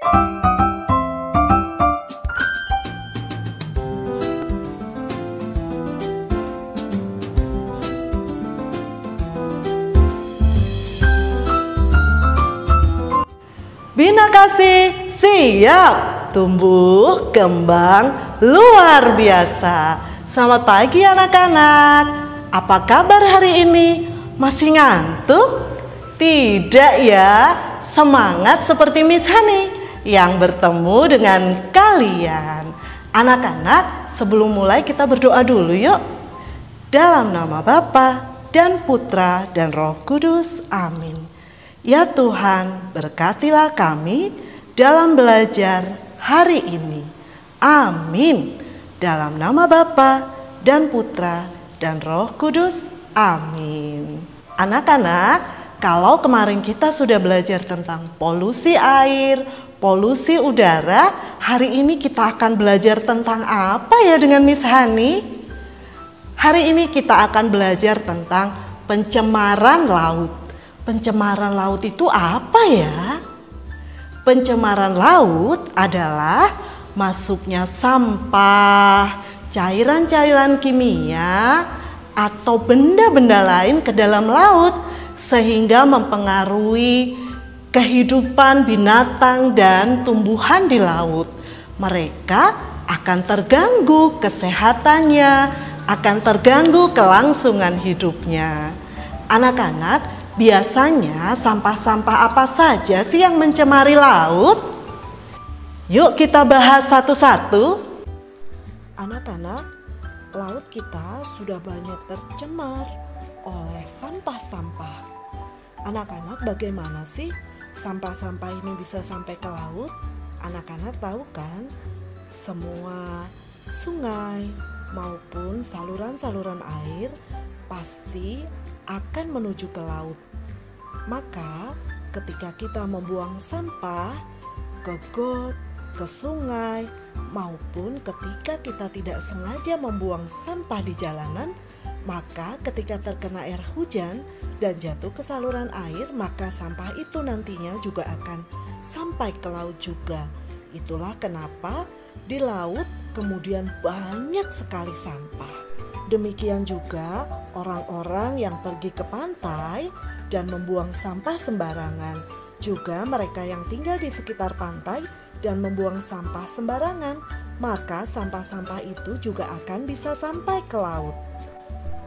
Bina kasih siap tumbuh kembang luar biasa. Selamat pagi anak-anak. Apa kabar hari ini? Masih ngantuk? Tidak ya. Semangat seperti Miss Hani yang bertemu dengan kalian. Anak-anak, sebelum mulai kita berdoa dulu yuk. Dalam nama Bapa dan Putra dan Roh Kudus. Amin. Ya Tuhan, berkatilah kami dalam belajar hari ini. Amin. Dalam nama Bapa dan Putra dan Roh Kudus. Amin. Anak-anak, kalau kemarin kita sudah belajar tentang polusi air, polusi udara, hari ini kita akan belajar tentang apa ya dengan Miss Hani? Hari ini kita akan belajar tentang pencemaran laut. Pencemaran laut itu apa ya? Pencemaran laut adalah masuknya sampah, cairan-cairan kimia, atau benda-benda lain ke dalam laut sehingga mempengaruhi kehidupan binatang dan tumbuhan di laut. Mereka akan terganggu kesehatannya, akan terganggu kelangsungan hidupnya. Anak-anak, biasanya sampah-sampah apa saja sih yang mencemari laut? Yuk kita bahas satu-satu. Anak-anak, laut kita sudah banyak tercemar oleh sampah-sampah. Anak-anak, bagaimana sih sampah-sampah ini bisa sampai ke laut? Anak-anak tahu kan, semua sungai maupun saluran-saluran air pasti akan menuju ke laut. Maka ketika kita membuang sampah ke got, ke sungai, maupun ketika kita tidak sengaja membuang sampah di jalanan, maka ketika terkena air hujan dan jatuh ke saluran air, maka sampah itu nantinya juga akan sampai ke laut juga. Itulah kenapa di laut kemudian banyak sekali sampah. Demikian juga orang-orang yang pergi ke pantai dan membuang sampah sembarangan. Juga mereka yang tinggal di sekitar pantai dan membuang sampah sembarangan, maka sampah-sampah itu juga akan bisa sampai ke laut.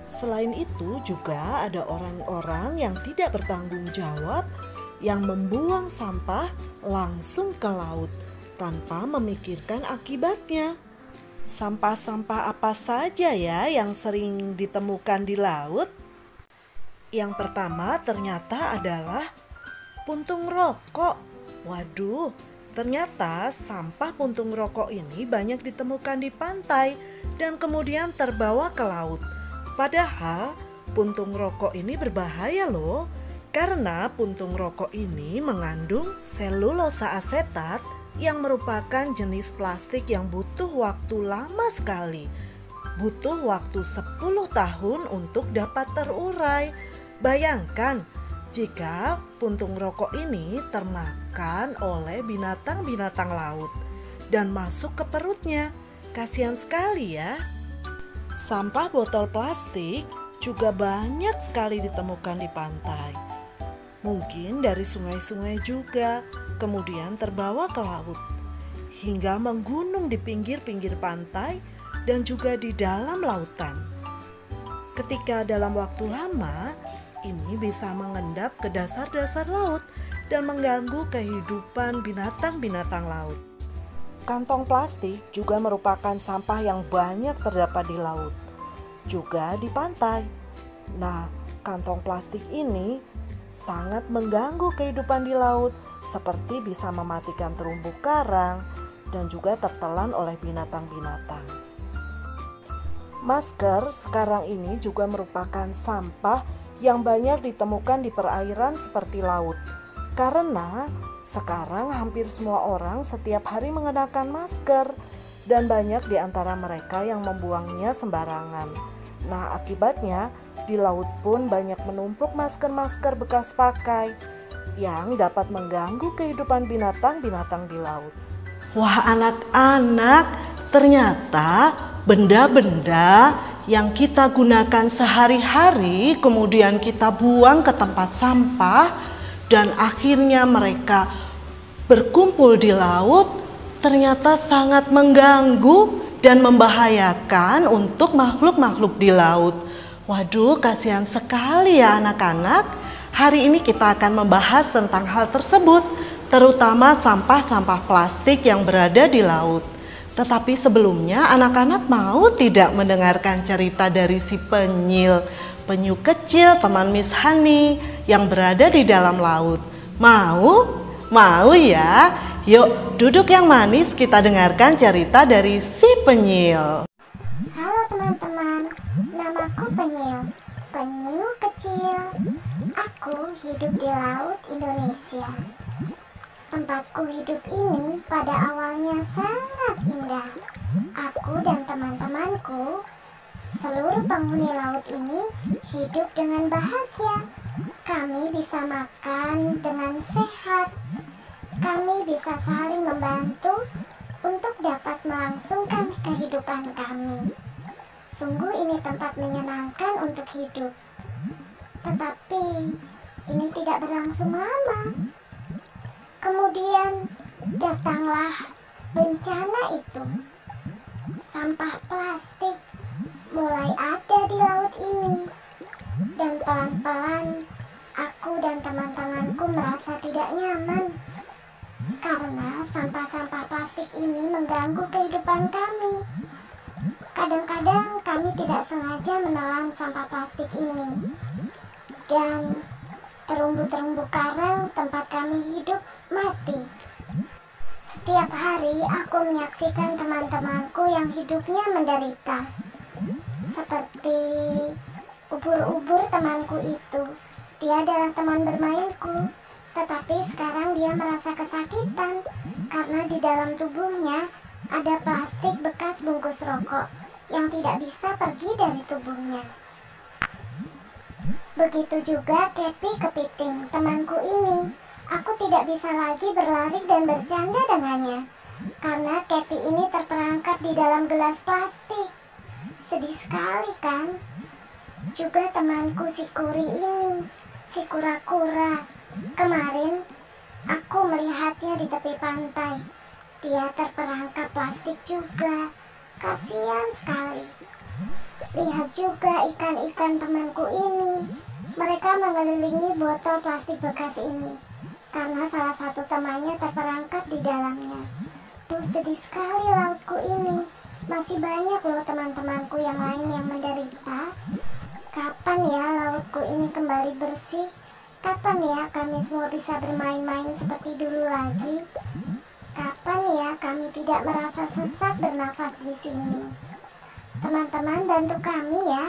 Selain itu juga ada orang-orang yang tidak bertanggung jawab yang membuang sampah langsung ke laut tanpa memikirkan akibatnya. Sampah-sampah apa saja ya yang sering ditemukan di laut? Yang pertama ternyata adalah puntung rokok. Waduh, ternyata sampah puntung rokok ini banyak ditemukan di pantai dan kemudian terbawa ke laut. Padahal puntung rokok ini berbahaya loh, karena puntung rokok ini mengandung selulosa asetat yang merupakan jenis plastik yang butuh waktu lama sekali. Butuh waktu 10 tahun untuk dapat terurai. Bayangkan jika puntung rokok ini termakan oleh binatang-binatang laut dan masuk ke perutnya. Kasihan sekali ya. Sampah botol plastik juga banyak sekali ditemukan di pantai. Mungkin dari sungai-sungai juga, kemudian terbawa ke laut, hingga menggunung di pinggir-pinggir pantai dan juga di dalam lautan. Ketika dalam waktu lama, ini bisa mengendap ke dasar-dasar laut dan mengganggu kehidupan binatang-binatang laut. Kantong plastik juga merupakan sampah yang banyak terdapat di laut, juga di pantai. Nah, kantong plastik ini sangat mengganggu kehidupan di laut, seperti bisa mematikan terumbu karang dan juga tertelan oleh binatang-binatang. Masker sekarang ini juga merupakan sampah yang banyak ditemukan di perairan seperti laut. Karena sekarang hampir semua orang setiap hari mengenakan masker dan banyak di antara mereka yang membuangnya sembarangan. Nah, akibatnya di laut pun banyak menumpuk masker-masker bekas pakai. yang dapat mengganggu kehidupan binatang-binatang di laut. Wah anak-anak, ternyata benda-benda yang kita gunakan sehari-hari kemudian kita buang ke tempat sampah dan akhirnya mereka berkumpul di laut ternyata sangat mengganggu dan membahayakan untuk makhluk-makhluk di laut. Waduh, kasihan sekali ya anak-anak. Hari ini kita akan membahas tentang hal tersebut, terutama sampah-sampah plastik yang berada di laut. Tetapi sebelumnya anak-anak mau tidak mendengarkan cerita dari si penyu kecil teman Miss Hani yang berada di dalam laut? Mau? Mau ya? Yuk duduk yang manis, kita dengarkan cerita dari si penyil. Halo teman-teman, namaku Penyil, penyu kecil. Aku hidup di laut Indonesia. Tempatku hidup ini pada awalnya sangat indah. Aku dan teman-temanku, seluruh penghuni laut ini hidup dengan bahagia. Kami bisa makan dengan sehat. Kami bisa saling membantu untuk dapat melangsungkan kehidupan kami. Sungguh ini tempat menyenangkan untuk hidup. Tetapi ini tidak berlangsung lama. Kemudian datanglah bencana itu. Sampah plastik mulai ada di laut ini. Dan pelan-pelan aku dan teman-temanku merasa tidak nyaman. Karena sampah-sampah plastik ini mengganggu kehidupan kami. Kadang-kadang kami tidak sengaja menelan sampah plastik ini. Dan terumbu-terumbu karang tempat kami hidup mati. Setiap hari aku menyaksikan teman-temanku yang hidupnya menderita. Seperti ubur-ubur temanku itu. Dia adalah teman bermainku, tetapi sekarang dia merasa kesakitan karena di dalam tubuhnya ada plastik bekas bungkus rokok yang tidak bisa pergi dari tubuhnya. Begitu juga Kepi Kepiting, temanku ini. Aku tidak bisa lagi berlari dan bercanda dengannya karena Kepi ini terperangkap di dalam gelas plastik. Sedih sekali kan? Juga temanku si Kuri ini, si kura-kura. Kemarin aku melihatnya di tepi pantai. Dia terperangkap plastik juga. Kasihan sekali. Lihat juga ikan-ikan temanku ini. Mereka mengelilingi botol plastik bekas ini karena salah satu temannya terperangkap di dalamnya. Duh, sedih sekali lautku ini. Masih banyak loh teman-temanku yang lain yang menderita. Kapan ya lautku ini kembali bersih? Kapan ya kami semua bisa bermain-main seperti dulu lagi? Kapan ya kami tidak merasa sesak bernafas di sini? Teman-teman, bantu kami ya.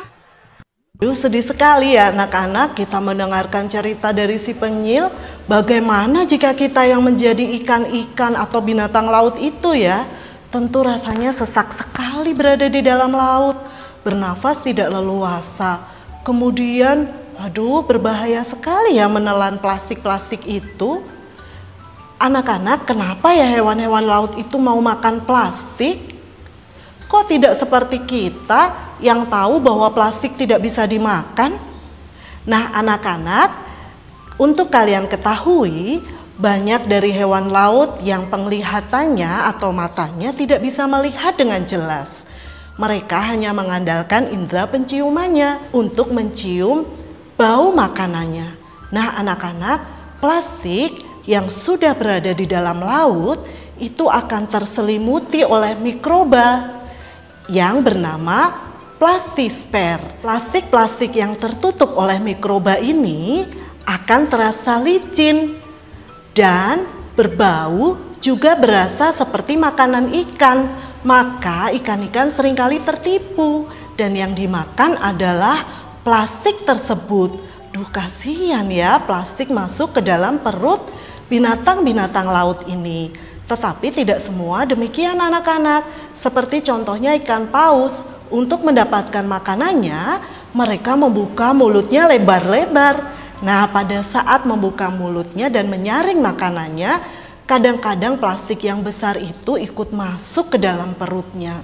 Sedih sekali ya anak-anak kita mendengarkan cerita dari si penyil. Bagaimana jika kita yang menjadi ikan-ikan atau binatang laut itu ya? Tentu rasanya sesak sekali berada di dalam laut. Bernafas tidak leluasa. Kemudian, aduh berbahaya sekali ya menelan plastik-plastik itu. Anak-anak, kenapa ya hewan-hewan laut itu mau makan plastik? Kok tidak seperti kita yang tahu bahwa plastik tidak bisa dimakan? Nah anak-anak, untuk kalian ketahui, banyak dari hewan laut yang penglihatannya atau matanya tidak bisa melihat dengan jelas. Mereka hanya mengandalkan indera penciumannya untuk mencium bau makanannya. Nah anak-anak, plastik yang sudah berada di dalam laut itu akan terselimuti oleh mikroba yang bernama plastisper. Plastik-plastik yang tertutup oleh mikroba ini akan terasa licin dan berbau, juga berasa seperti makanan ikan. Maka ikan-ikan seringkali tertipu dan yang dimakan adalah plastik tersebut. Duh, kasihan ya plastik masuk ke dalam perut binatang-binatang laut ini. Tetapi tidak semua demikian anak-anak. Seperti contohnya ikan paus, untuk mendapatkan makanannya mereka membuka mulutnya lebar-lebar. Nah, pada saat membuka mulutnya dan menyaring makanannya, kadang-kadang plastik yang besar itu ikut masuk ke dalam perutnya.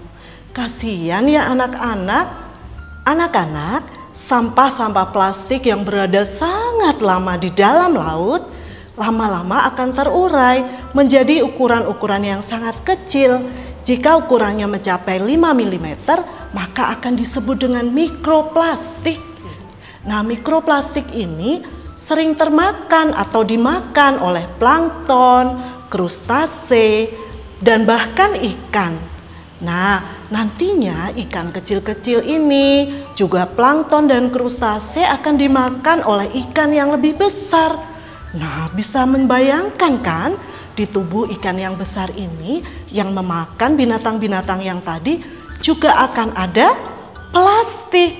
Kasihan ya anak-anak. Anak-anak, sampah-sampah plastik yang berada sangat lama di dalam laut, lama-lama akan terurai menjadi ukuran-ukuran yang sangat kecil. Jika ukurannya mencapai 5 mm, maka akan disebut dengan mikroplastik. Nah, mikroplastik ini sering termakan atau dimakan oleh plankton, krustase, dan bahkan ikan. Nah, nantinya ikan kecil-kecil ini, juga plankton dan krustase akan dimakan oleh ikan yang lebih besar. Nah, bisa membayangkan kan, di tubuh ikan yang besar ini yang memakan binatang-binatang yang tadi juga akan ada plastik.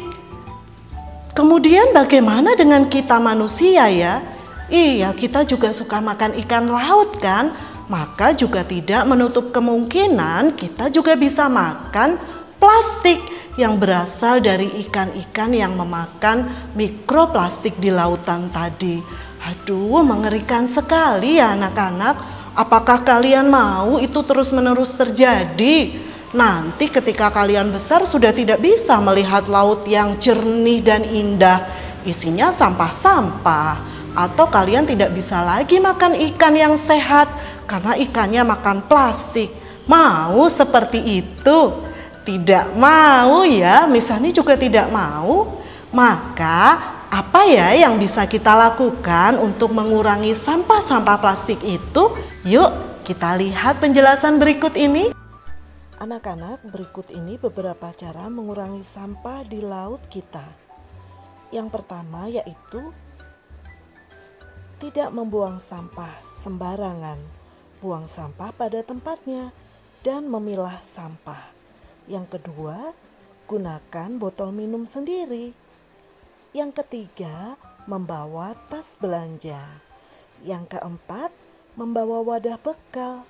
Kemudian bagaimana dengan kita manusia ya? Iya, kita juga suka makan ikan laut kan? Maka juga tidak menutup kemungkinan kita juga bisa makan plastik yang berasal dari ikan-ikan yang memakan mikroplastik di lautan tadi. Aduh, mengerikan sekali ya anak-anak. Apakah kalian mau itu terus-menerus terjadi? Nanti ketika kalian besar sudah tidak bisa melihat laut yang jernih dan indah, isinya sampah-sampah. Atau kalian tidak bisa lagi makan ikan yang sehat karena ikannya makan plastik. Mau seperti itu? Tidak mau ya, misalnya juga tidak mau. Maka apa ya yang bisa kita lakukan untuk mengurangi sampah-sampah plastik itu? Yuk kita lihat penjelasan berikut ini. Anak-anak, berikut ini beberapa cara mengurangi sampah di laut kita. Yang pertama yaitu tidak membuang sampah sembarangan. Buang sampah pada tempatnya dan memilah sampah. Yang kedua, gunakan botol minum sendiri. Yang ketiga, membawa tas belanja. Yang keempat, membawa wadah bekal.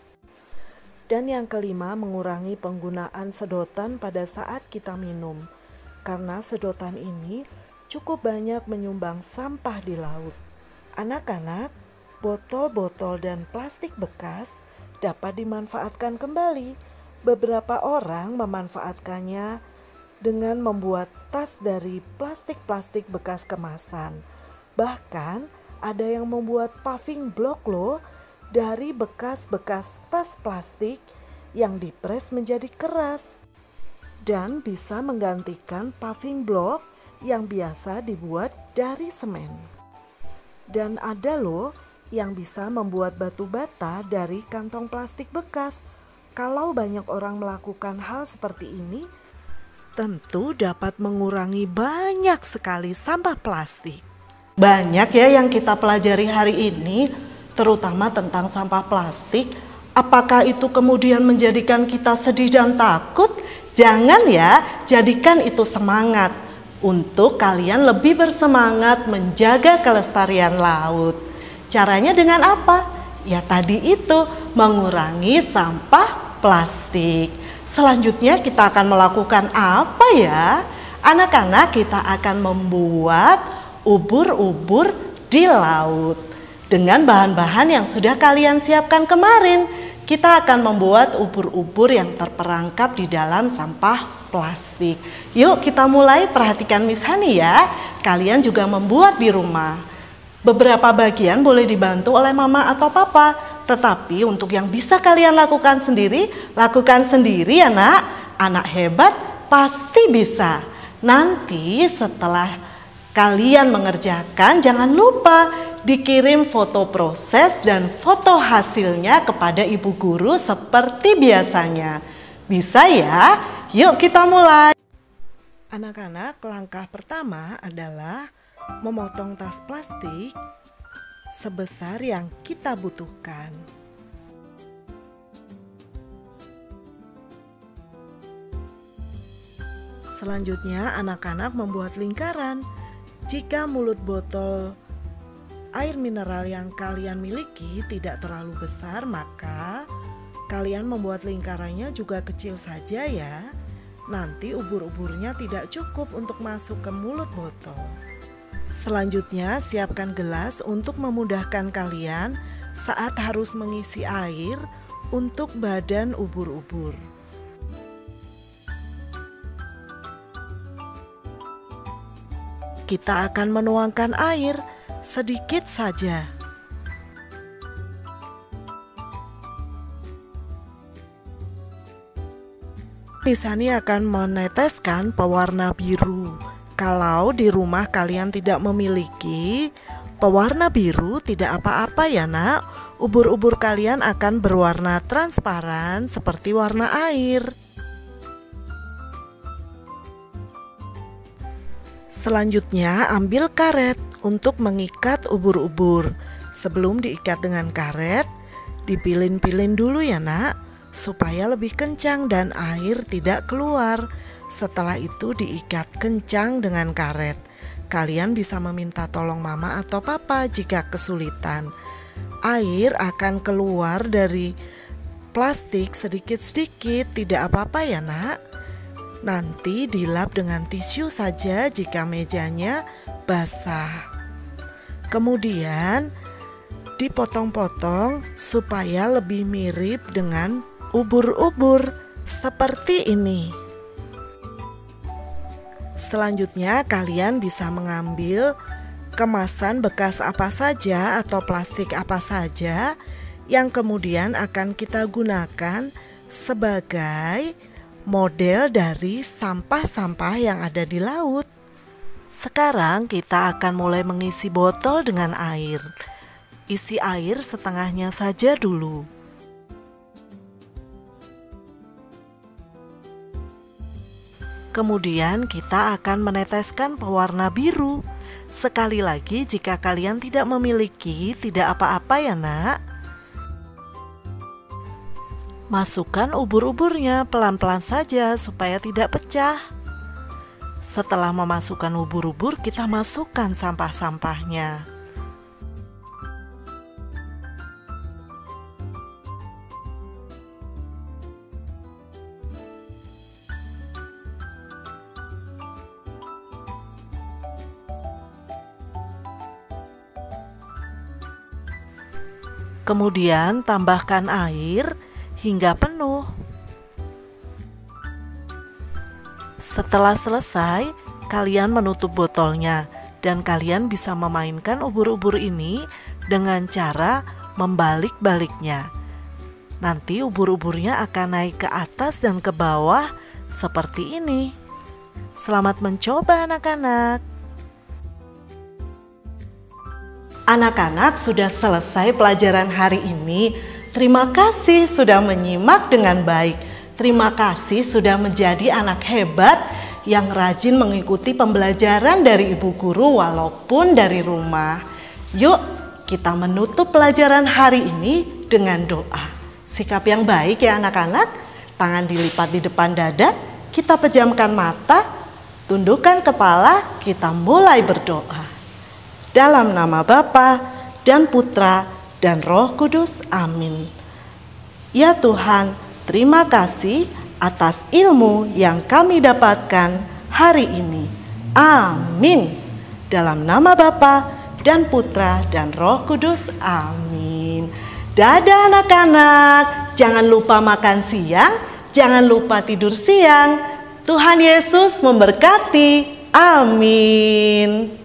Dan yang kelima, mengurangi penggunaan sedotan pada saat kita minum. Karena sedotan ini cukup banyak menyumbang sampah di laut. Anak-anak, botol-botol dan plastik bekas dapat dimanfaatkan kembali. Beberapa orang memanfaatkannya dengan membuat tas dari plastik-plastik bekas kemasan. Bahkan ada yang membuat paving block loh dari bekas-bekas tas plastik yang dipres menjadi keras dan bisa menggantikan paving block yang biasa dibuat dari semen. Dan ada loh yang bisa membuat batu bata dari kantong plastik bekas. Kalau banyak orang melakukan hal seperti ini, tentu dapat mengurangi banyak sekali sampah plastik. Banyak ya yang kita pelajari hari ini, terutama tentang sampah plastik. Apakah itu kemudian menjadikan kita sedih dan takut? Jangan ya, jadikan itu semangat untuk kalian lebih bersemangat menjaga kelestarian laut. Caranya dengan apa? Ya tadi itu, mengurangi sampah plastik. Selanjutnya kita akan melakukan apa ya? Anak-anak, kita akan membuat ubur-ubur di laut. Dengan bahan-bahan yang sudah kalian siapkan kemarin, kita akan membuat ubur-ubur yang terperangkap di dalam sampah plastik. Yuk kita mulai, perhatikan Miss Hani ya. Kalian juga membuat di rumah. Beberapa bagian boleh dibantu oleh mama atau papa. Tetapi untuk yang bisa kalian lakukan sendiri ya nak. Anak hebat pasti bisa. Nanti setelah kalian mengerjakan, jangan lupa dikirim foto proses dan foto hasilnya kepada ibu guru seperti biasanya. Bisa ya? Yuk kita mulai. Anak-anak, langkah pertama adalah memotong tas plastik sebesar yang kita butuhkan. Selanjutnya, anak-anak membuat lingkaran. Jika mulut botol air mineral yang kalian miliki tidak terlalu besar, maka kalian membuat lingkarannya juga kecil saja ya. Nanti ubur-uburnya tidak cukup untuk masuk ke mulut botol. Selanjutnya, siapkan gelas untuk memudahkan kalian saat harus mengisi air untuk badan ubur-ubur. Kita akan menuangkan air sedikit saja. Lisani akan meneteskan pewarna biru. Kalau di rumah kalian tidak memiliki pewarna biru, tidak apa-apa ya nak. Ubur-ubur kalian akan berwarna transparan seperti warna air. Selanjutnya, ambil karet untuk mengikat ubur-ubur. Sebelum diikat dengan karet, dipilin-pilin dulu ya nak, supaya lebih kencang dan air tidak keluar. Setelah itu diikat kencang dengan karet. Kalian bisa meminta tolong mama atau papa jika kesulitan. Air akan keluar dari plastik sedikit-sedikit, tidak apa-apa ya nak. Nanti dilap dengan tisu saja jika mejanya basah. Kemudian dipotong-potong supaya lebih mirip dengan ubur-ubur seperti ini. Selanjutnya kalian bisa mengambil kemasan bekas apa saja atau plastik apa saja yang kemudian akan kita gunakan sebagai model dari sampah-sampah yang ada di laut. Sekarang kita akan mulai mengisi botol dengan air. Isi air setengahnya saja dulu. Kemudian kita akan meneteskan pewarna biru. Sekali lagi, jika kalian tidak memiliki, tidak apa-apa ya nak. Masukkan ubur-uburnya pelan-pelan saja supaya tidak pecah. Setelah memasukkan ubur-ubur, kita masukkan sampah-sampahnya. Kemudian tambahkan air hingga penuh. Setelah selesai, kalian menutup botolnya dan kalian bisa memainkan ubur-ubur ini dengan cara membalik-baliknya. Nanti ubur-uburnya akan naik ke atas dan ke bawah seperti ini. Selamat mencoba anak-anak. Anak-anak, sudah selesai pelajaran hari ini. Terima kasih sudah menyimak dengan baik. Terima kasih sudah menjadi anak hebat yang rajin mengikuti pembelajaran dari ibu guru walaupun dari rumah. Yuk, kita menutup pelajaran hari ini dengan doa. Sikap yang baik ya anak-anak. Tangan dilipat di depan dada, kita pejamkan mata, tundukkan kepala, kita mulai berdoa. Dalam nama Bapa dan Putra dan Roh Kudus, amin. Ya Tuhan, terima kasih atas ilmu yang kami dapatkan hari ini. Amin. Dalam nama Bapa dan Putra dan Roh Kudus, amin. Dadah anak-anak, jangan lupa makan siang, jangan lupa tidur siang. Tuhan Yesus memberkati. Amin.